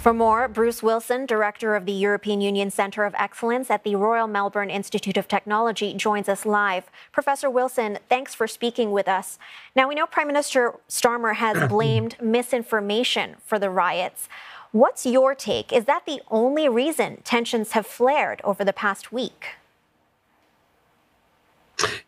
For more, Bruce Wilson, Director of the European Union Centre of Excellence at the Royal Melbourne Institute of Technology, joins us live. Professor Wilson, thanks for speaking with us. Now, we know Prime Minister Starmer has blamed misinformation for the riots. What's your take? Is that the only reason tensions have flared over the past week?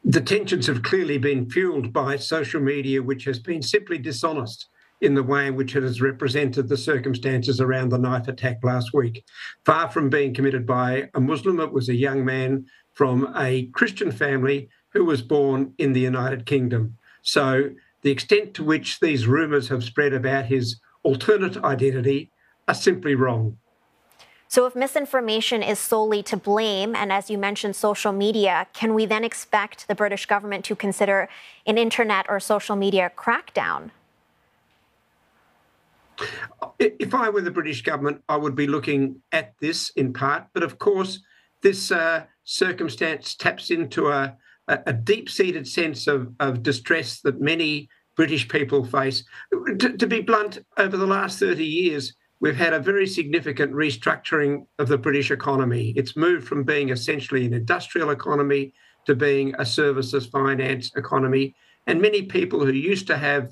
The tensions have clearly been fueled by social media, which has been simply dishonest in the way in which it has represented the circumstances around the knife attack last week. Far from being committed by a Muslim, it was a young man from a Christian family who was born in the United Kingdom. So the extent to which these rumours have spread about his alternate identity are simply wrong. So if misinformation is solely to blame, and as you mentioned, social media, can we then expect the British government to consider an internet or social media crackdown? If I were the British government, I would be looking at this in part. But of course, this circumstance taps into a deep-seated sense of distress that many British people face. To be blunt, over the last 30 years, we've had a very significant restructuring of the British economy. It's moved from being essentially an industrial economy to being a services finance economy. And many people who used to have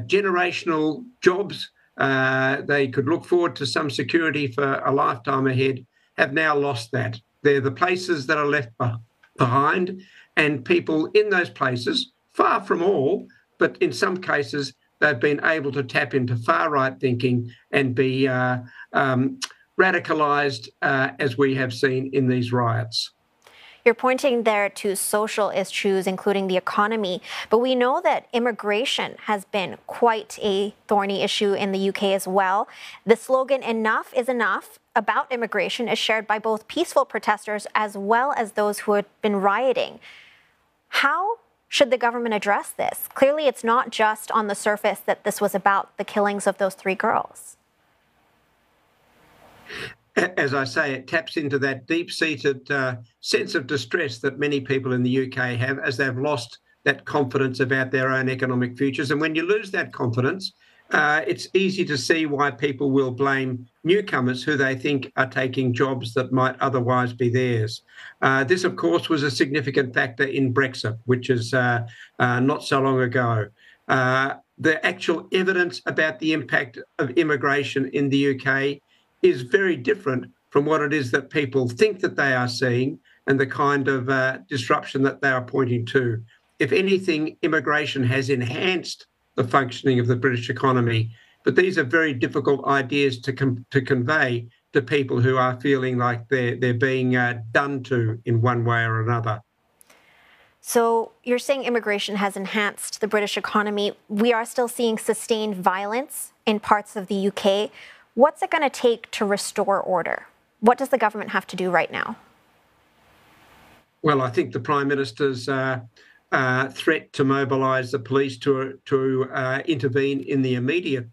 generational jobs, they could look forward to some security for a lifetime ahead, have now lost that. They're the places that are left behind, and people in those places, far from all, but in some cases, they've been able to tap into far-right thinking and be radicalised, as we have seen in these riots. You're pointing there to social issues, including the economy, but we know that immigration has been quite a thorny issue in the UK as well. The slogan "Enough is enough" about immigration is shared by both peaceful protesters as well as those who have been rioting. How should the government address this? Clearly, it's not just on the surface that this was about the killings of those 3 girls. As I say, it taps into that deep-seated sense of distress that many people in the UK have as they've lost that confidence about their own economic futures. And when you lose that confidence, it's easy to see why people will blame newcomers who they think are taking jobs that might otherwise be theirs. This, of course, was a significant factor in Brexit, which is not so long ago. The actual evidence about the impact of immigration in the UK is very different from what it is that people think that they are seeing and the kind of disruption that they are pointing to. If anything, immigration has enhanced the functioning of the British economy, but these are very difficult ideas to convey to people who are feeling like they're being done to in one way or another. So you're saying immigration has enhanced the British economy. We are still seeing sustained violence in parts of the UK. What's it going to take to restore order? What does the government have to do right now? Well, I think the Prime Minister's threat to mobilise the police to intervene in the immediate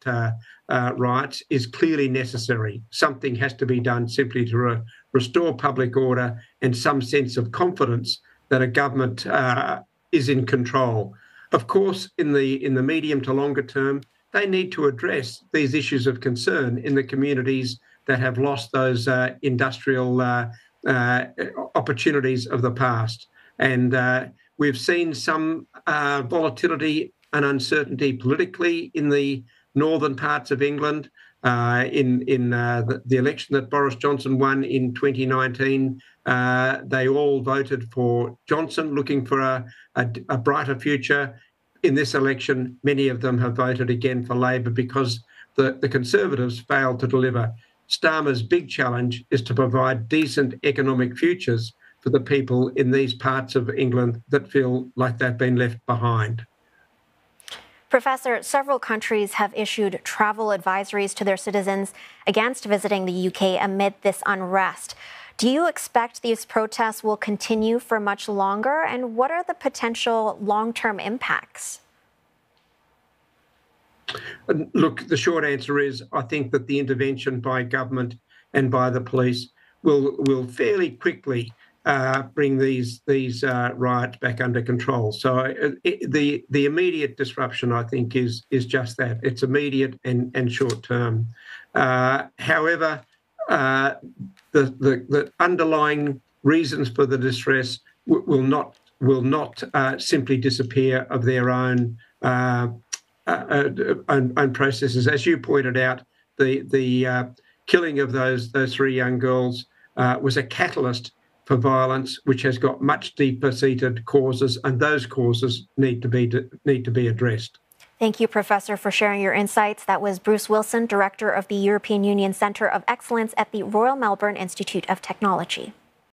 riots is clearly necessary. Something has to be done simply to restore public order and some sense of confidence that a government is in control. Of course, in the medium to longer term, they need to address these issues of concern in the communities that have lost those industrial opportunities of the past. And we've seen some volatility and uncertainty politically in the northern parts of England. In the election that Boris Johnson won in 2019, they all voted for Johnson, looking for a brighter future. In this election, many of them have voted again for Labor because the Conservatives failed to deliver. Starmer's big challenge is to provide decent economic futures for the people in these parts of England that feel like they've been left behind. Professor, several countries have issued travel advisories to their citizens against visiting the UK amid this unrest. Do you expect these protests will continue for much longer? And what are the potential long-term impacts? Look, the short answer is I think that the intervention by government and by the police will fairly quickly bring these riots back under control. So the immediate disruption, I think, is just that. It's immediate and short term. However, the underlying reasons for the distress will not simply disappear of their own processes. As you pointed out, the killing of those three young girls was a catalyst for violence, which has got much deeper-seated causes, and those causes need to be addressed. Thank you, Professor, for sharing your insights. That was Bruce Wilson, Director of the European Union Centre of Excellence at the Royal Melbourne Institute of Technology.